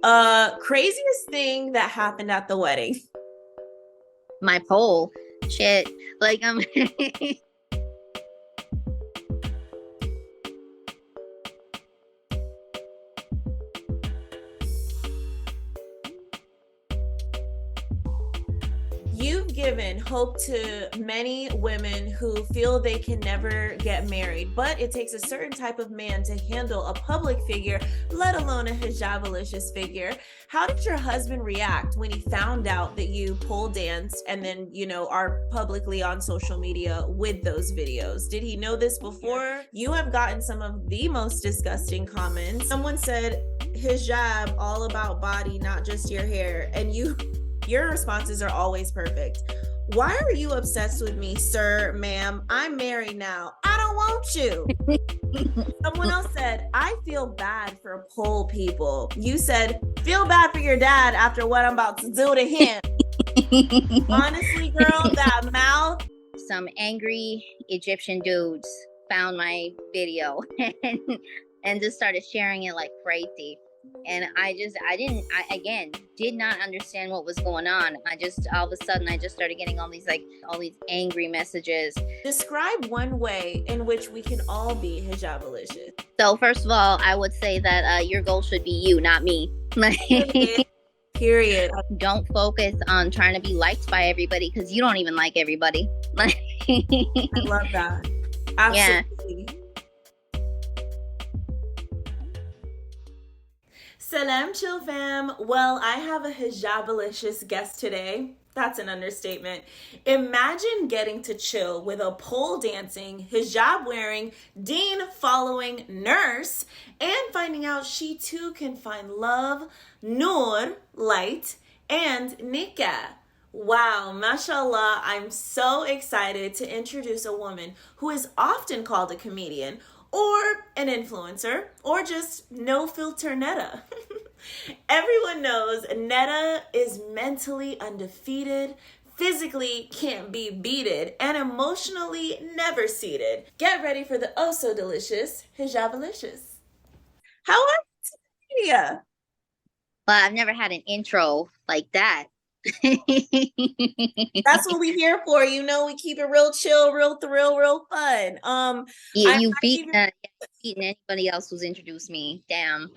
Craziest thing that happened at the wedding. My pole. Shit. Like You've given hope to many women who feel they can never get married, but it takes a certain type of man to handle a public figure, let alone a hijabalicious figure. How did your husband react when he found out that you pole danced and then, are publicly on social media with those videos? Did he know this before? You have gotten some of the most disgusting comments. Someone said, hijab, all about body, not just your hair. And your responses are always perfect. Why are you obsessed with me, sir, ma'am? I'm married now. I don't want you. Someone else said, I feel bad for pole people. You said, feel bad for your dad after what I'm about to do to him. Honestly, girl, that mouth. some angry Egyptian dudes found my video and just started sharing it like crazy. And I did not understand what was going on. All of a sudden, I just started getting all these angry messages. Describe one way in which we can all be hijabalicious. So first of all, I would say that your goal should be you, not me. Period. Don't focus on trying to be liked by everybody because you don't even like everybody. I love that. Absolutely. Yeah. Salam chill fam. Well, I have a hijabalicious guest today. That's an understatement. Imagine getting to chill with a pole dancing, hijab wearing, deen following nurse and finding out she too can find love, nur, light, and nikah. Wow, mashallah, I'm so excited to introduce a woman who is often called a comedian or an influencer, or just no filter Netta. Everyone knows Netta is mentally undefeated, physically can't be beated, and emotionally never seated. Get ready for the oh so delicious hijabalicious. How are you today? Well, I've never had an intro like that. That's what we're here for. We keep it real chill, real thrill, real fun. You've beaten anybody else who's introduced me. Damn.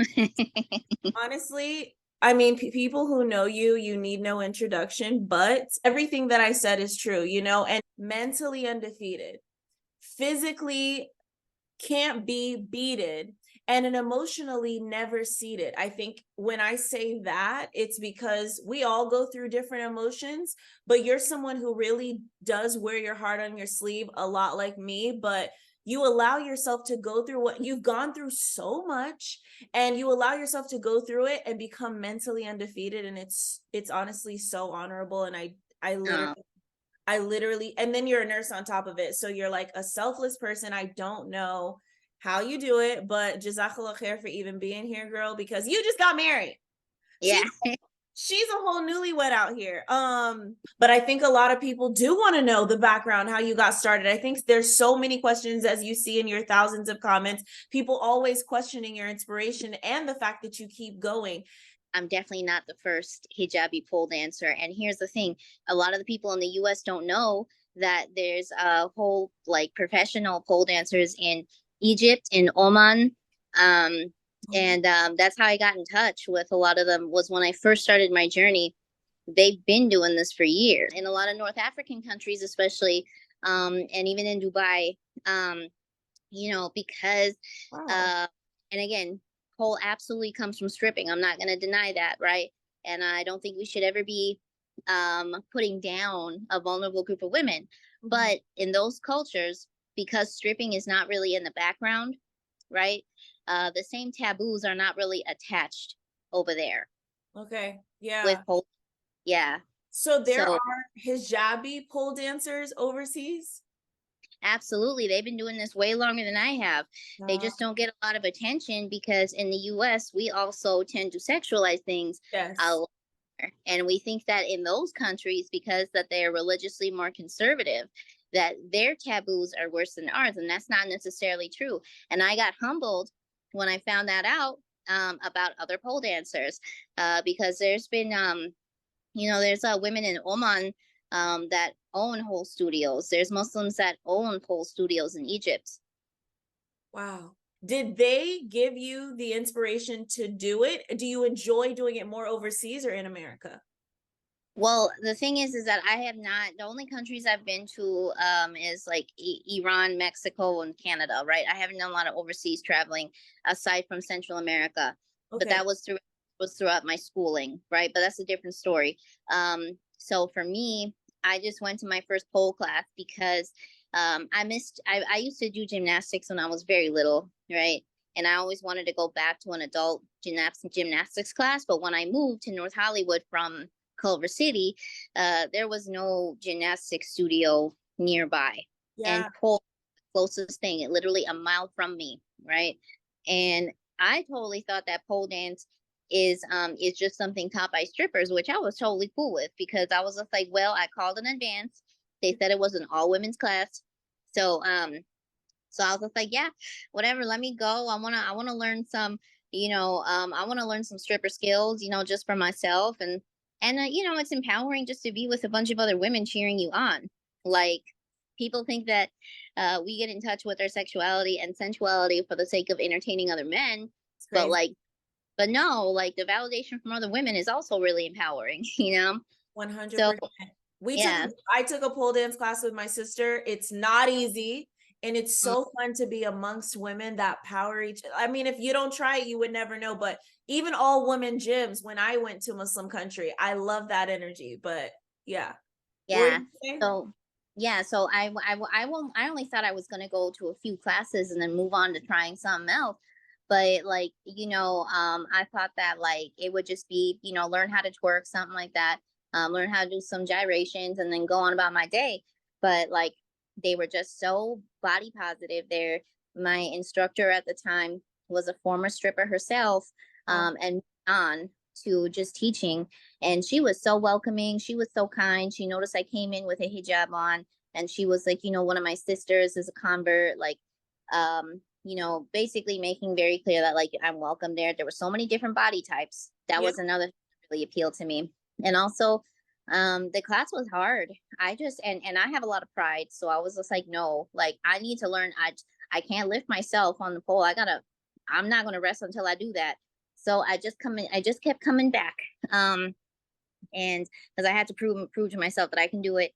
Honestly, I mean, people who know you need no introduction, but everything that I said is true, and mentally undefeated, physically can't be beaten, and an emotionally never seated. I think when I say that, it's because we all go through different emotions, but you're someone who really does wear your heart on your sleeve, a lot like me, but you allow yourself to go through what you've gone through so much, and you allow yourself to go through it and become mentally undefeated. And it's honestly so honorable. And I literally, and then you're a nurse on top of it. So you're like a selfless person. I don't know how you do it, but jazzakAllah Khair for even being here, girl, because you just got married. Yeah. She's a whole newlywed out here. But I think a lot of people do want to know the background, how you got started. I think there's so many questions, as you see in your thousands of comments, people always questioning your inspiration and the fact that you keep going. I'm definitely not the first hijabi pole dancer. And here's the thing. A lot of the people in the US don't know that there's a whole professional pole dancers in Egypt, in Oman. And that's how I got in touch with a lot of them, was when I first started my journey. They've been doing this for years in a lot of North African countries, especially, and even in Dubai, because, wow. And again, pole absolutely comes from stripping. I'm not going to deny that, right? And I don't think we should ever be putting down a vulnerable group of women. Mm-hmm. But in those cultures, because stripping is not really in the background, right? The same taboos are not really attached over there. Okay. Yeah. With pole. Yeah. So there are hijabi pole dancers overseas? Absolutely. They've been doing this way longer than I have. They just don't get a lot of attention because in the US, we also tend to sexualize things. Yes. And we think that in those countries, because that they're religiously more conservative, that their taboos are worse than ours. And that's not necessarily true. And I got humbled when I found that out, about other pole dancers, because there's been there's women in Oman that own whole studios. There's Muslims that own pole studios in Egypt. Wow. Did they give you the inspiration to do it? Do you enjoy doing it more overseas or in America? Well, the thing is that I have not. The only countries I've been to is like Iran, Mexico, and Canada. Right, I haven't done a lot of overseas traveling aside from Central America, but Okay. that was throughout my schooling, right? But that's a different story. So for me, I just went to my first pole class because I missed. I used to do gymnastics when I was very little, right? And I always wanted to go back to an adult gymnastics class. But when I moved to North Hollywood from Culver City, there was no gymnastics studio nearby. And Yeah. pole closest thing, it literally a mile from me, right? And I totally thought that pole dance is just something taught by strippers, which I was totally cool with because I was just like, well, I called in advance. They said it was an all women's class. So so I was just like, yeah, whatever, let me go. I wanna learn some, I wanna learn some stripper skills, just for myself. And it's empowering just to be with a bunch of other women cheering you on. Like, people think that we get in touch with our sexuality and sensuality for the sake of entertaining other men, It's but crazy. but no, like the validation from other women is also really empowering, 100%. So We took yeah. I took a pole dance class with my sister. It's not easy, and it's Mm. so fun to be amongst women that power each. I mean, if you don't try it, you would never know. But even all women gyms, when I went to Muslim country, I love that energy. But yeah, what were Yeah. you saying? So yeah, so I only thought I was gonna go to a few classes and then move on to trying something else. But like, I thought that like it would just be, learn how to twerk, something like that, learn how to do some gyrations and then go on about my day. But like they were just so body positive there. My instructor at the time was a former stripper herself, Wow. and on to just teaching, and she was so welcoming. She was so kind. She noticed I came in with a hijab on, and she was like, one of my sisters is a convert, like, basically making very clear that like I'm welcome there. There were so many different body types. That Yeah. was another thing that really appealed to me. And also, the class was hard. I just and I have a lot of pride, so I was just like, no, like I need to learn. I can't lift myself on the pole. I'm not gonna rest until I do that. So I just kept coming back. And because I had to prove to myself that I can do it.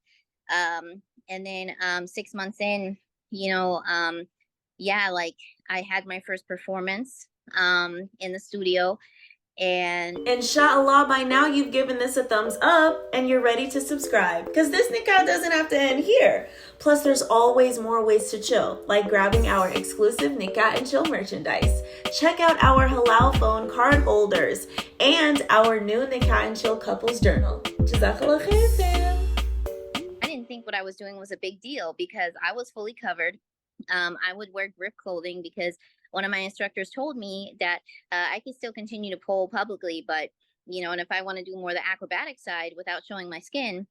And then 6 months in, you know, yeah, like I had my first performance in the studio, and Inshallah, by now you've given this a thumbs up and you're ready to subscribe. Because this nikah doesn't have to end here. Plus, there's always more ways to chill, like grabbing our exclusive nikah and chill merchandise. Check out our halal phone card holders and our new nikah and chill couples journal. jazzakAllah Khair, fam. I didn't think what I was doing was a big deal because I was fully covered. I would wear grip clothing because one of my instructors told me that I could still continue to pole publicly, but and if I want to do more the acrobatic side without showing my skin,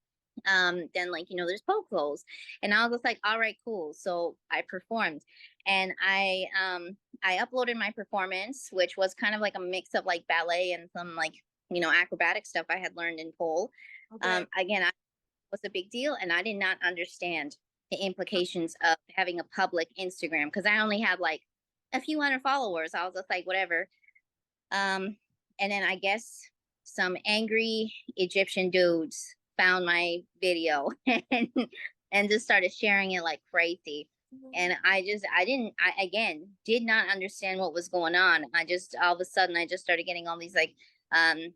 then like there's pole clothes, and I was just like, all right, cool. So I performed, and I uploaded my performance, which was kind of like a mix of like ballet and some like acrobatic stuff I had learned in pole. Okay. Again, was a big deal, and I did not understand the implications of having a public Instagram because I only had like a few hundred followers. I was just like, whatever. And then I guess some angry Egyptian dudes found my video and just started sharing it like crazy. And I again did not understand what was going on. I just all of a sudden I just started getting all these like um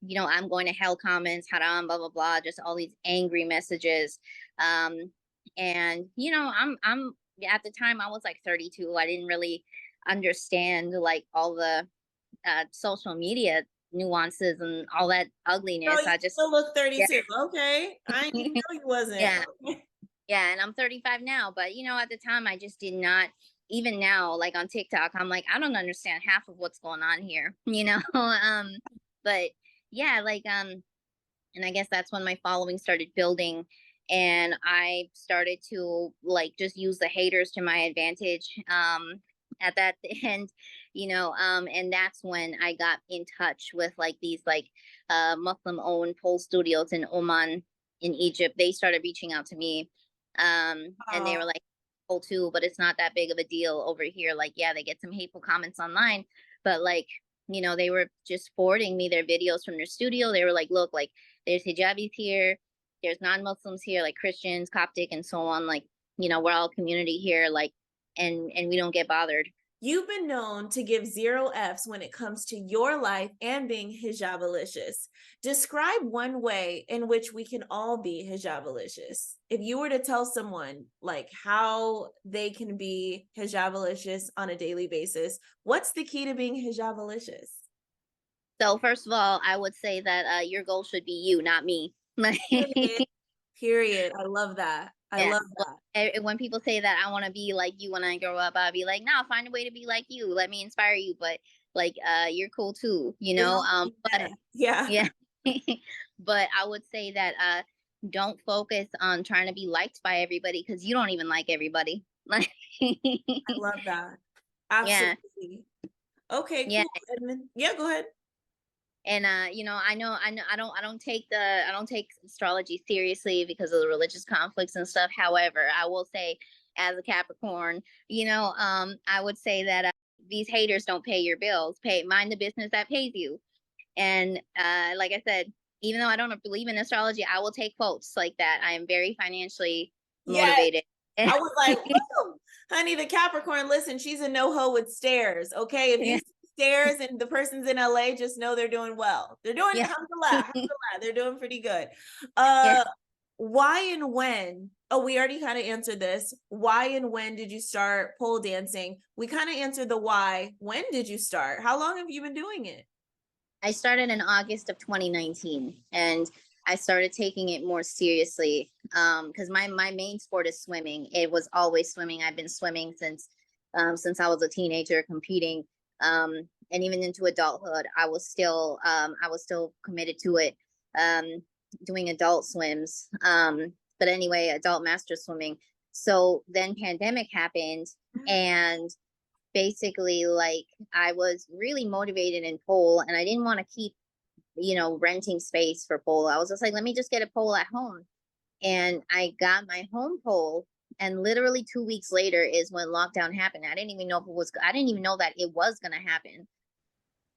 I'm going to hell comments, haram, blah blah blah, just all these angry messages. And I'm at the time I was like 32. I didn't really understand like all the social media nuances and all that Girl, ugliness. you I just still look yeah 32. Okay. I didn't even know you wasn't. yeah Okay. yeah, and I'm 35 now, but at the time I just did not. Even now, like on TikTok, I'm like, I don't understand half of what's going on here, but yeah, like and I guess that's when my following started building, and I started to like just use the haters to my advantage. at that end, and that's when I got in touch with like these like Muslim owned pole studios in Oman, in Egypt. They started reaching out to me, and they were like, "Oh, too, but it's not that big of a deal over here." Like, yeah, they get some hateful comments online, but like, they were just forwarding me their videos from their studio. They were like, "Look, like there's hijabis here, there's non-Muslims here, like Christians, Coptic, and so on. Like, we're all community here, like, and we don't get bothered." You've been known to give 0 Fs when it comes to your life and being hijabalicious. Describe one way in which we can all be hijabalicious. If you were to tell someone like how they can be hijabalicious on a daily basis, what's the key to being hijabalicious? So first of all, I would say that your goal should be you, not me. Period. Period. I love that. I love that. When people say that I want to be like you when I grow up, I'll be like, no, find a way to be like you. Let me inspire you. But like, you're cool too, but yeah. But I would say that don't focus on trying to be liked by everybody, because you don't even like everybody. I love that. Absolutely. Yeah. Okay, cool. Yeah. Edmund. Yeah, go ahead. And I don't take astrology seriously because of the religious conflicts and stuff. However, I will say, as a Capricorn, I would say that these haters don't pay your bills. Mind the business that pays you. And like I said, even though I don't believe in astrology, I will take quotes like that. I am very financially motivated. I was like, whoa, honey, the Capricorn, listen, she's a no-ho with stairs. Okay. If you stairs and the person's in LA, just know they're doing well. They're doing alhamdulillah, they're doing pretty good. Why and when? Oh, we already kind of answered this. Why and when did you start pole dancing? We kind of answered the why. When did you start? How long have you been doing it? I started in August of 2019, and I started taking it more seriously because my main sport is swimming. It was always swimming. I've been swimming since I was a teenager, competing. And even into adulthood, I was still committed to it, doing adult swims. But anyway, adult master swimming. So then pandemic happened, and basically, like, I was really motivated in pole, and I didn't want to keep, renting space for pole. I was just like, let me just get a pole at home. And I got my home pole. And literally 2 weeks later is when lockdown happened. I didn't even know that it was going to happen.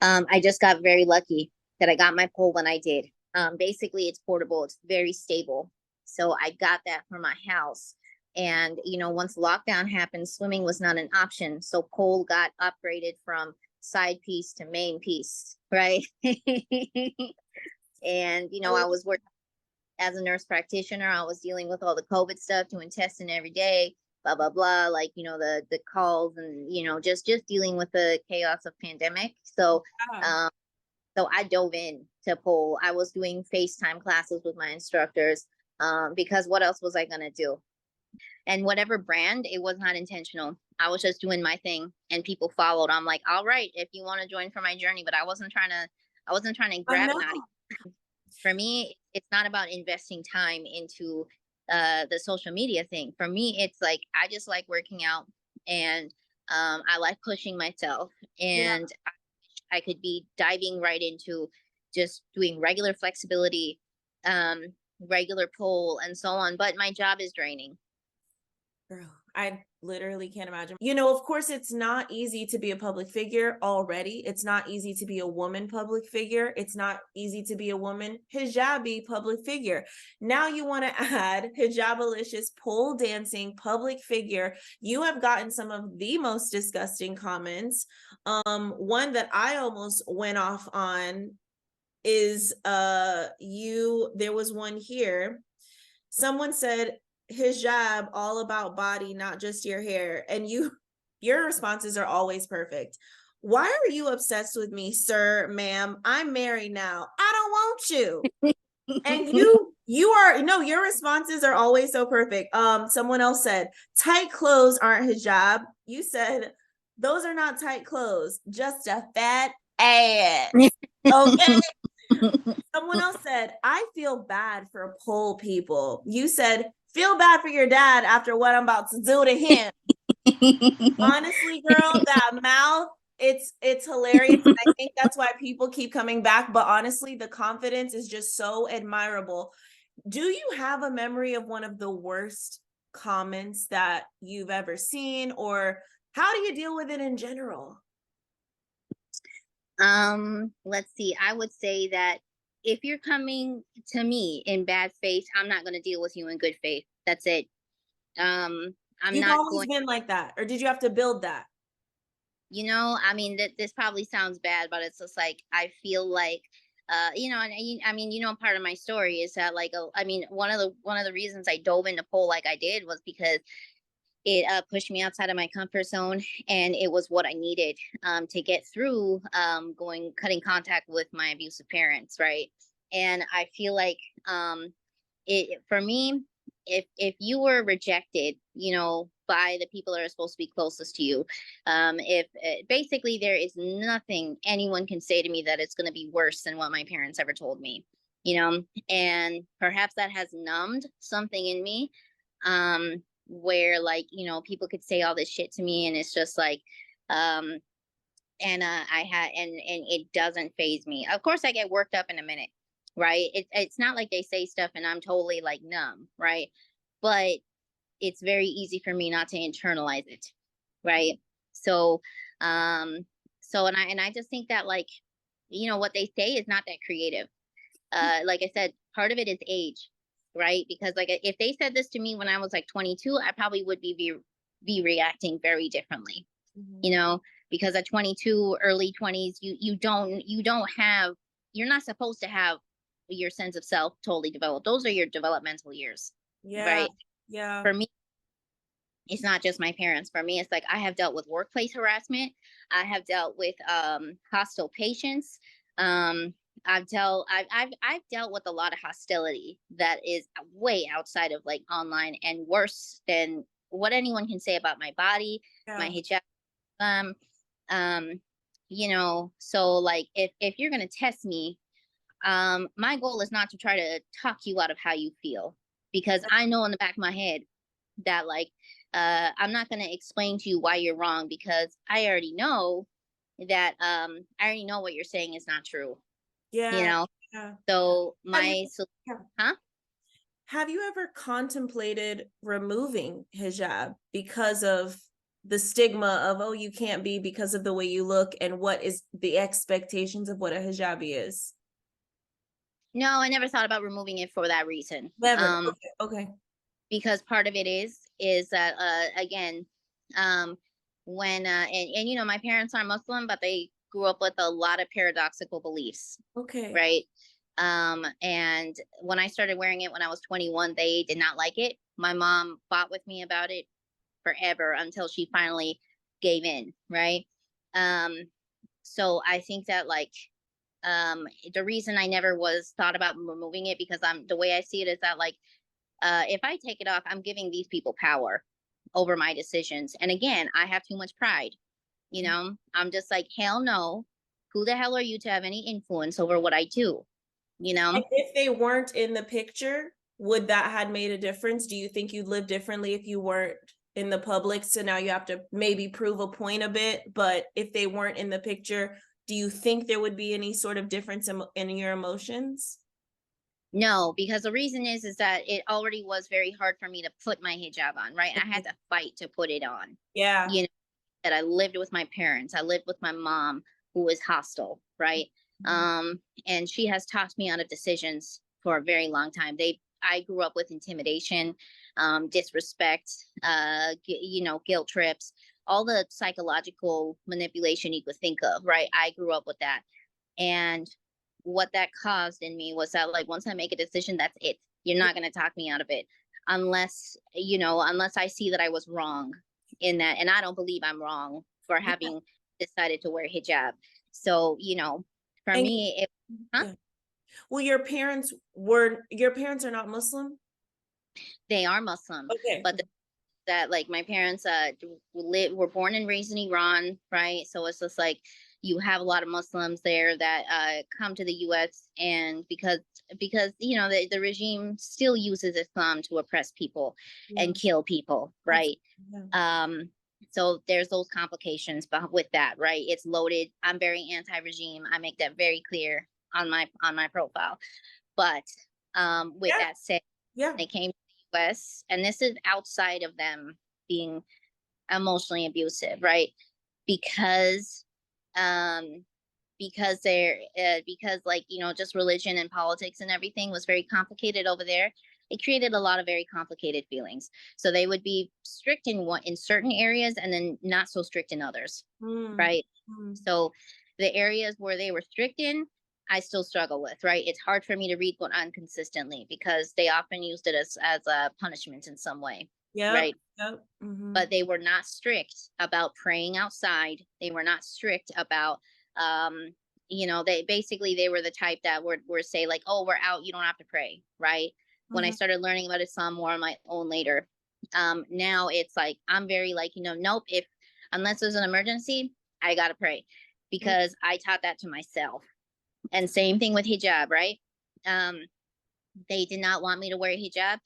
I just got very lucky that I got my pole when I did. Basically, it's portable. It's very stable. So I got that for my house. And, once lockdown happened, swimming was not an option. So pole got upgraded from side piece to main piece, right? And, I was working as a nurse practitioner. I was dealing with all the COVID stuff, doing testing every day, blah, blah, blah. Like, the calls and, just dealing with the chaos of pandemic. So, so I dove in to pole. I was doing FaceTime classes with my instructors because what else was I going to do? And whatever brand, it was not intentional. I was just doing my thing, and people followed. I'm like, all right, if you want to join for my journey, but I wasn't trying to grab an audience. For me, it's not about investing time into the social media thing. For me, it's like, I just like working out, and I like pushing myself, and I could be diving right into just doing regular flexibility, regular pole, and so on. But my job is draining. Girl, I literally can't imagine. Of course, it's not easy to be a public figure already. It's not easy to be a woman public figure. It's not easy to be a woman hijabi public figure. Now you want to add hijabalicious pole dancing public figure. You have gotten some of the most disgusting comments. One that I almost went off on is there was one here. Someone said, hijab all about body, not just your hair. And your responses are always perfect. Why are you obsessed with me, sir, ma'am? I'm married now. I don't want you. And your responses are always so perfect. Someone else said, tight clothes aren't hijab. You said, those are not tight clothes, just a fat ass. Okay. Someone else said, I feel bad for pole people. You said, feel bad for your dad after what I'm about to do to him. Honestly, girl, that mouth, it's hilarious. And I think that's why people keep coming back. But honestly, the confidence is just so admirable. Do you have a memory of one of the worst comments that you've ever seen, or how do you deal with it in general? Let's see. I would say that if you're coming to me in bad faith, I'm not going to deal with you in good faith. That's it. I'm You've not always going, been like that, or did you have to build that? I mean, that this probably sounds bad, but it's just like, I feel like, I mean, part of my story is that like, I mean, one of the reasons I dove into pole like I did was because it pushed me outside of my comfort zone, and it was what I needed to get through cutting contact with my abusive parents, right? And I feel like it for me, if you were rejected, by the people that are supposed to be closest to you, if basically there is nothing anyone can say to me that it's going to be worse than what my parents ever told me, and perhaps that has numbed something in me. Where like people could say all this shit to me, and it's just like um I had and it doesn't phase me. Of course I get worked up in a minute, right? It's not like they say stuff and I'm totally like numb, right? But it's very easy for me not to internalize it, right? So and I just think that like what they say is not that creative. Like I said, part of it is age, right? Because like if they said this to me when I was like 22, I probably would be reacting very differently, Mhm. because at 22, early 20s, you don't have, you're not supposed to have your sense of self totally developed. Those are your developmental years, Yeah, right? yeah. For me, it's not just my parents. For me, it's like I have dealt with workplace harassment. I have dealt with hostile patients. Um, I've dealt with a lot of hostility that is way outside of like online and worse than what anyone can say about my body, my Yeah. hijab. Um, um, so like if you're gonna test me, my goal is not to try to talk you out of how you feel, because I know in the back of my head that like I'm not going to explain to you why you're wrong, because I already know that I already know what you're saying is not true, you Yeah. know Yeah. so Have you my so yeah. huh Have you ever contemplated removing hijab because of the stigma of, oh, you can't be because of the way you look, and what is the expectations of what a hijabi is? No, I never thought about removing it for that reason. Never. Okay. Okay. Because part of it is that again, um when and my parents are Muslim, but they grew up with a lot of paradoxical beliefs, Okay. right? And when I started wearing it when I was 21, they did not like it. My mom fought with me about it forever until she finally gave in, right? um so I think that like the reason I never was thought about removing it, because the way I see it is that like if I take it off, I'm giving these people power over my decisions. And again, I have too much pride. I'm just like, hell no. Who the hell are you to have any influence over what I do? You know? And if they weren't in the picture, would that had made a difference? Do you think you'd live differently if you weren't in the public? So now you have to maybe prove a point a bit, but if they weren't in the picture, do you think there would be any sort of difference in your emotions? No, because the reason is that it already was very hard for me to put my hijab on, right? I had Okay. to fight to put it on. Yeah. You know, that I lived with my parents. I lived with my mom, who was hostile, right? Mhm. Um, and she has talked me out of decisions for a very long time. I grew up with intimidation, disrespect, guilt trips, all the psychological manipulation you could think of, right? I grew up with that. And what that caused in me was that like once I make a decision, that's it. You're not going to talk me out of it unless I see that I was wrong in that. And I don't believe I'm wrong for Yeah. having decided to wear hijab. So, for And me, huh? yeah. Well, your parents are not Muslim? They are Muslim, Okay. but that like my parents were born and raised in Iran, right? So it's just like you have a lot of Muslims there that come to the US, and because the regime still uses Islam to oppress people and Yeah. kill people, right? Absolutely. Yeah. um So there's those complications with that, right? It's loaded. I'm very anti-regime. I make that very clear on my profile. But with Yeah. that said, Yeah. they came to the US, and this is outside of them being emotionally abusive, right? Because um they're because, like, just religion and politics and everything was very complicated over there. It created a lot of very complicated feelings. So they would be strict in certain areas and then not so strict in others, Mm, right? mm. So the areas where they were strict in, I still struggle with, right? It's hard for me to read Quran consistently because they often used it as a punishment in some way, Yep. right? Yep. Hmm. But they were not strict about praying outside. They were not strict about um they were the type that would say, like, oh, we're out, you don't have to pray, right? When I Hmm. started learning about Islam more on my own later, now it's like I'm very, like, nope, if unless there's an emergency, I gotta pray, because I taught that to myself. And same thing with hijab, right? um they did not want me to wear hijab,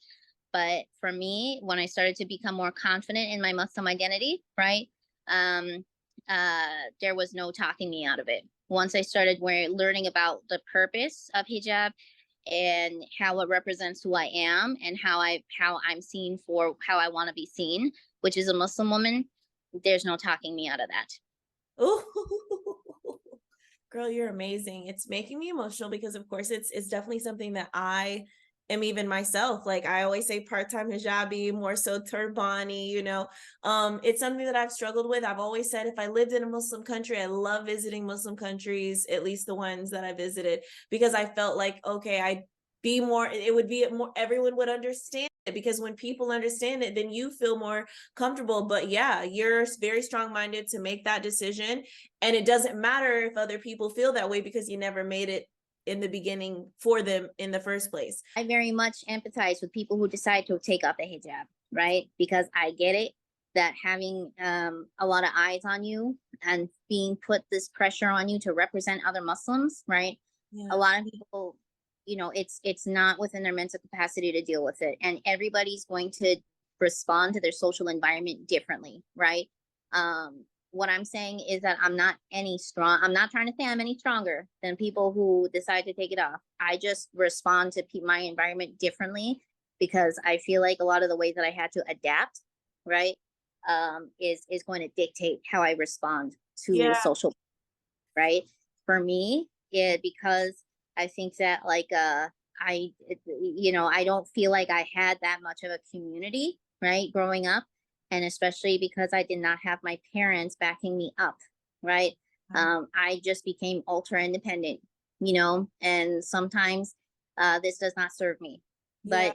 but for me, when I started to become more confident in my Muslim identity, right, um, there was no talking me out of it. Once I started learning about the purpose of hijab and how it represents who I am and how I'm seen for how I want to be seen, which is a Muslim woman, there's no talking me out of that. Ooh. Girl, you're amazing. It's making me emotional because of course it's definitely something that I am even myself. Like I always say part-time hijabi, more so turbani, you know. It's something that I've struggled with. I've always said if I lived in a Muslim country, I love visiting Muslim countries, at least the ones that I visited, because I felt like okay, I be more it would be more everyone would understand it because when people understand it, then you feel more comfortable. But yeah, you're very strong-minded to make that decision, and it doesn't matter if other people feel that way because you never made it in the beginning for them in the first place. I very much empathize with people who decide to take off the hijab, right? Because I get it that having a lot of eyes on you and being put this pressure on you to represent other Muslims, right? A Yeah. lot of people, it's not within their mental capacity to deal with it, and everybody's going to respond to their social environment differently, right? What I'm saying is that I'm not trying to say I'm any stronger than people who decide to take it off. I just respond to my environment differently because I feel like a lot of the ways that I had to adapt, right, is going to dictate how I respond to Yeah. social, right? For me, because I think that, like, I don't feel like I had that much of a community, right, growing up, and especially because I did not have my parents backing me up, right? I just became ultra independent, and sometimes this does not serve me, Yeah.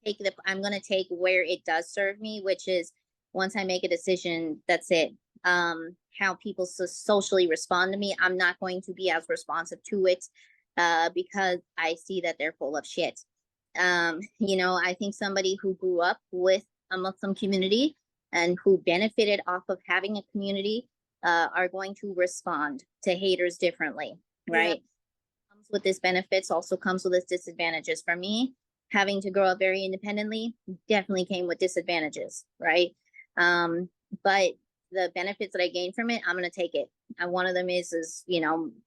but I'm going to take where it does serve me, which is once I make a decision, that's it. How people socially respond to me, I'm not going to be as responsive to it because I see that they're full of shit. I think somebody who grew up with a Muslim community and who benefited off of having a community are going to respond to haters differently, Yeah. right? Comes with this benefits also comes with its disadvantages. For me, having to grow up very independently definitely came with disadvantages, right? But the benefits that I gained from it, I'm going to take it. And one of them is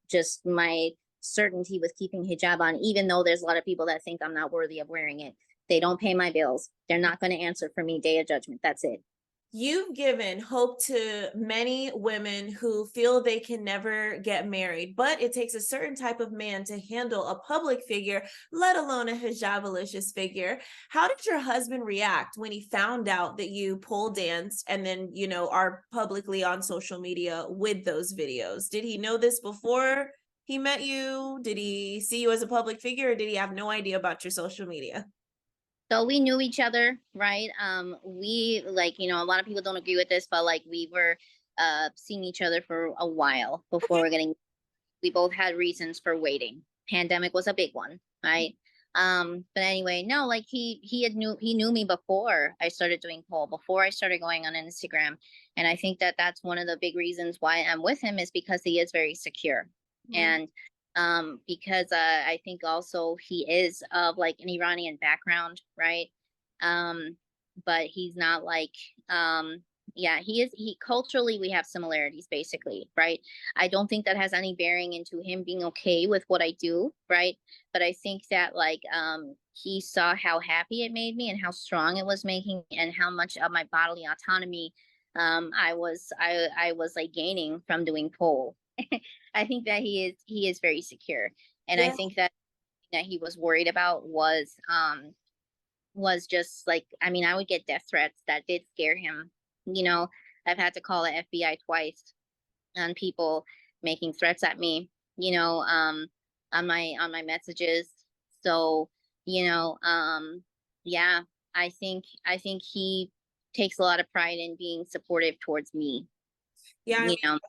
just my certainty with keeping hijab on, even though there's a lot of people that think I'm not worthy of wearing it. They don't pay my bills. They're not going to answer for me day of judgment. That's it. You've given hope to many women who feel they can never get married, but it takes a certain type of man to handle a public figure, let alone a hijabalicious figure. How did your husband react when he found out that you pole danced and then, are publicly on social media with those videos? Did he know this before he met you? Did he see you as a public figure, or did he have no idea about your social media? So we knew each other, right? We, like, a lot of people don't agree with this, but like we were seeing each other for a while before Okay. we both had reasons for waiting. Pandemic was a big one, right? But anyway, no, like he knew me before I started doing pole, before I started going on Instagram. And I think that that's one of the big reasons why I'm with him, is because he is very secure. Mhm. And because I think also he is of like an Iranian background, right? Um, but he's not like Yeah, he culturally we have similarities basically, right? I don't think that has any bearing into him being okay with what I do, right? But I think that like he saw how happy it made me and how strong it was making and how much of my bodily autonomy I was like gaining from doing pole. I think that he is very secure. And I Yeah. think that he was worried about was just like, I mean, I would get death threats that did scare him. You know, I've had to call the FBI twice on people making threats at me, you know, on my messages. So, you know, yeah, I think he takes a lot of pride in being supportive towards me, Yeah, I you mean, know.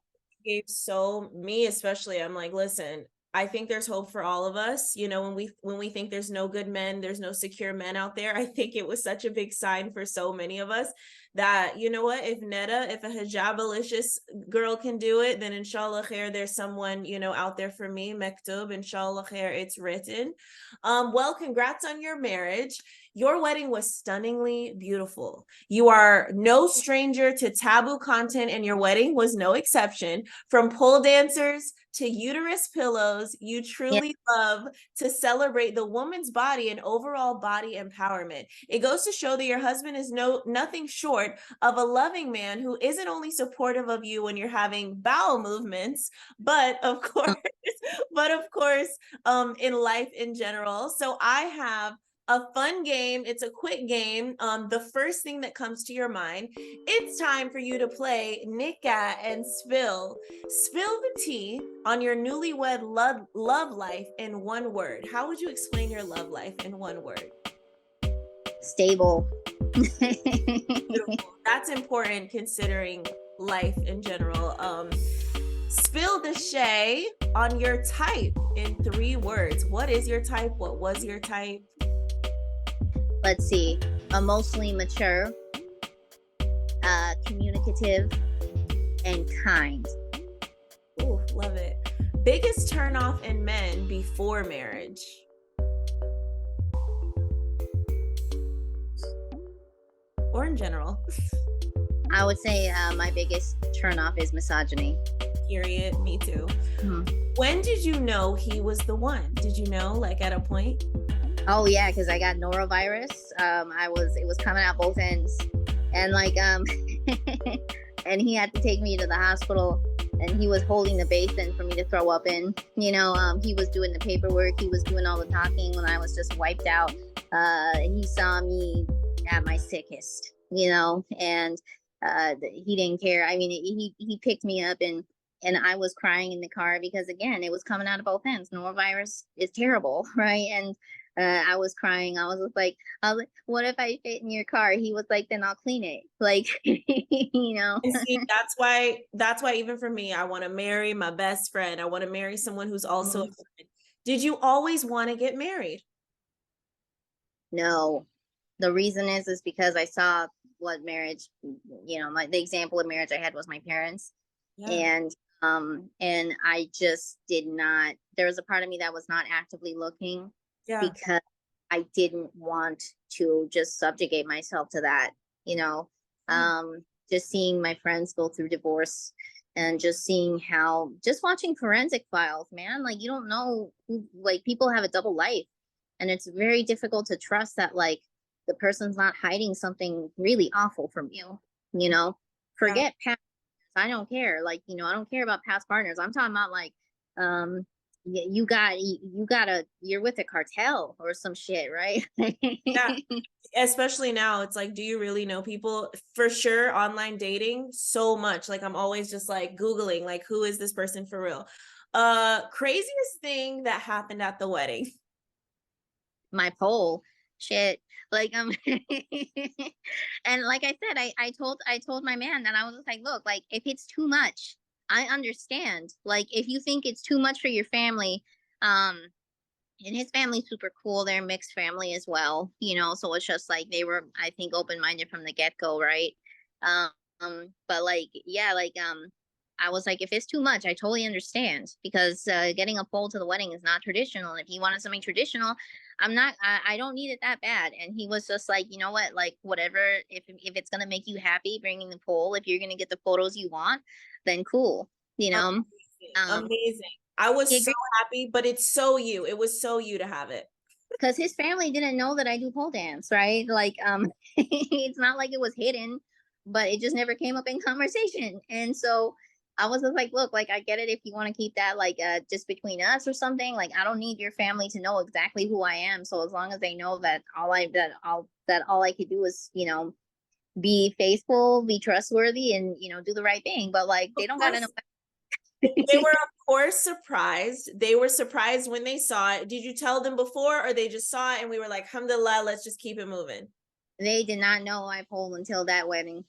gave so me especially, I'm like, listen, I think there's hope for all of us. You know, when we think there's no good men, there's no secure men out there. I think it was such a big sign for so many of us that, you know what, if Netta, if a hijabalicious girl can do it, then inshallah khair, there's someone, you know, out there for me. Mektub, inshallah khair, it's written. Well, congrats on your marriage. Your wedding was stunningly beautiful. You are no stranger to taboo content, and your wedding was no exception. From pole dancers to uterus pillows, you Yeah. truly love to celebrate the woman's body and overall body empowerment. It goes to show that your husband is nothing short of a loving man who isn't only supportive of you when you're having bowel movements, but of course, in life in general. So I have a fun game. It's a quick game. The first thing that comes to your mind, it's time for you to play Nikah and Spill. Spill the tea on your newlywed love life in one word. How would you explain your love life in one word? Stable. Beautiful. That's important considering life in general. Spill the shay on your type in 3 words. What is your type? What was your type? Let's see. Emotionally mature, communicative, and kind. Ooh, love it. Biggest turnoff in men before marriage. Or in general. I would say my biggest turnoff is misogyny. Period. Me too. Mhm. When did you know he was the one? Did you know, like at a point? Oh yeah, because I got norovirus. It was coming out both ends, and like and he had to take me to the hospital, and he was holding the basin for me to throw up in. You know, he was doing the paperwork, he was doing all the talking when I was just wiped out. He saw me at my sickest, you know, and he didn't care. I mean, he picked me up and I was crying in the car because again, it was coming out of both ends. Norovirus is terrible, right? And I was crying. I was like, what if I fit in your car? He was like, then I'll clean it. Like, you know. And see, that's why even for me, I want to marry my best friend. I want to marry someone who's also a friend. Did you always want to get married? No, the reason is because I saw what marriage, you know, the example of marriage I had was my parents, Yeah. and I just did not. There was a part of me that was not actively looking Yeah. because I didn't want to just subjugate myself to that, you know. Yeah. Just seeing my friends go through divorce and just seeing how just watching forensic files, man, like you don't know who, like people have a double life, and it's very difficult to trust that like the person's not hiding something really awful from you, you know. Yeah. Forget past, I don't care, like, you know, I don't care about past partners. I'm talking about like um you got a you're with a cartel or some shit, right? Yeah. Especially now, it's like, do you really know people? For sure, online dating, so much. Like I'm always just like Googling, like, who is this person for real? Craziest thing that happened at the wedding. My pole shit, like and like I said, I told my man that I was just like, look, like if it's too much, I understand, like if you think it's too much for your family, um and his family's super cool, they're mixed family as well, you know, so it's just like they were, I think, open-minded from the get-go, right? But like yeah, like I was like, if it's too much, I totally understand, because getting a pole to the wedding is not traditional. If he wanted something traditional, I don't need it that bad. And he was just like, you know what, like whatever, if it's gonna make you happy bringing the pole, if you're gonna get the photos you want, then cool, you know. Amazing. Amazing. I was He so agreed, happy, but it's so you. It was so you to have it. because his family didn't know that I do pole dance, right? Like, it's not like it was hidden, but it just never came up in conversation. And so I was just like, look, like I get it if you want to keep that like just between us or something. Like I don't need your family to know exactly who I am. So as long as they know that all I could do is, be faithful, be trustworthy, and do the right thing. But like Of they don't gotta course, know. they were, of course, surprised. They were surprised when they saw it. Did you tell them before, or they just saw it and we were like, alhamdulillah, let's just keep it moving? They did not know I polled until that wedding.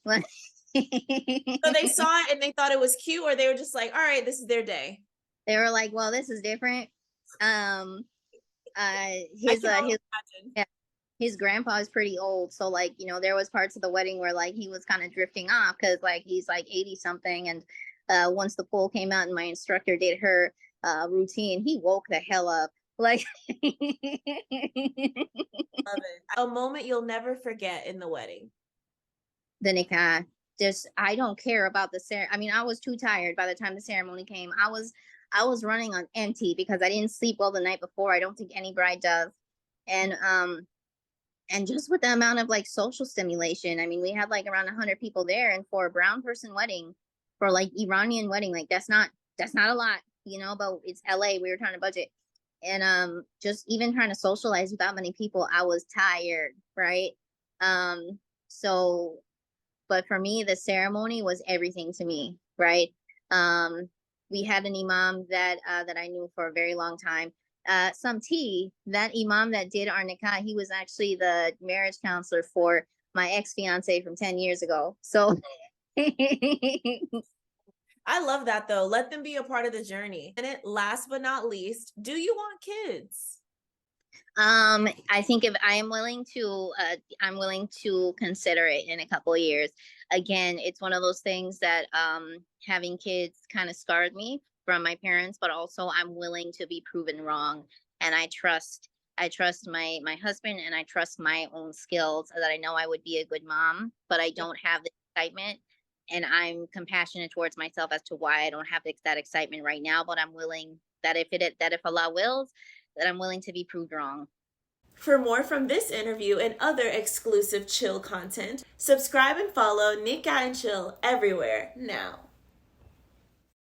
So they saw it and they thought it was cute, or they were just like, all right, this is their day. They were like, "Well, this is different." Um, I his can only his imagine. yeah, his grandpa is pretty old, so like there was parts of the wedding where like he was kind of drifting off because like he's like 80 something, and once the poll came out and my instructor did her routine, he woke the hell up. Like Love it. A moment you'll never forget in the wedding. the nikah. Just I don't care about the ceremony. I mean, I was too tired by the time the ceremony came. I was running on empty because I didn't sleep well the night before. I don't think any bride does. And just with the amount of like social stimulation, I mean, we had like around 100 people there, and for a brown person wedding, for like Iranian wedding, like that's not a lot, but it's LA, we were trying to budget. And just even trying to socialize with that many people, I was tired, right? So but for me, the ceremony was everything to me, right? Um, we had an imam that I knew for a very long time. Some tea, that imam that did our nikah, he was actually the marriage counselor for my ex fiance from 10 years ago. So I love that though. Let them be a part of the journey. And last but not least, do you want kids? I think if I'm willing to consider it in a couple of years. Again, it's one of those things that having kids kind of scarred me from my parents, but also I'm willing to be proven wrong. And I trust my husband, and I trust my own skills, that I know I would be a good mom, but I don't have the excitement. And I'm compassionate towards myself as to why I don't have that excitement right now, but I'm willing that if Allah wills, that I'm willing to be proved wrong. For more from this interview and other exclusive chill content, subscribe and follow Nikah and Chill everywhere now.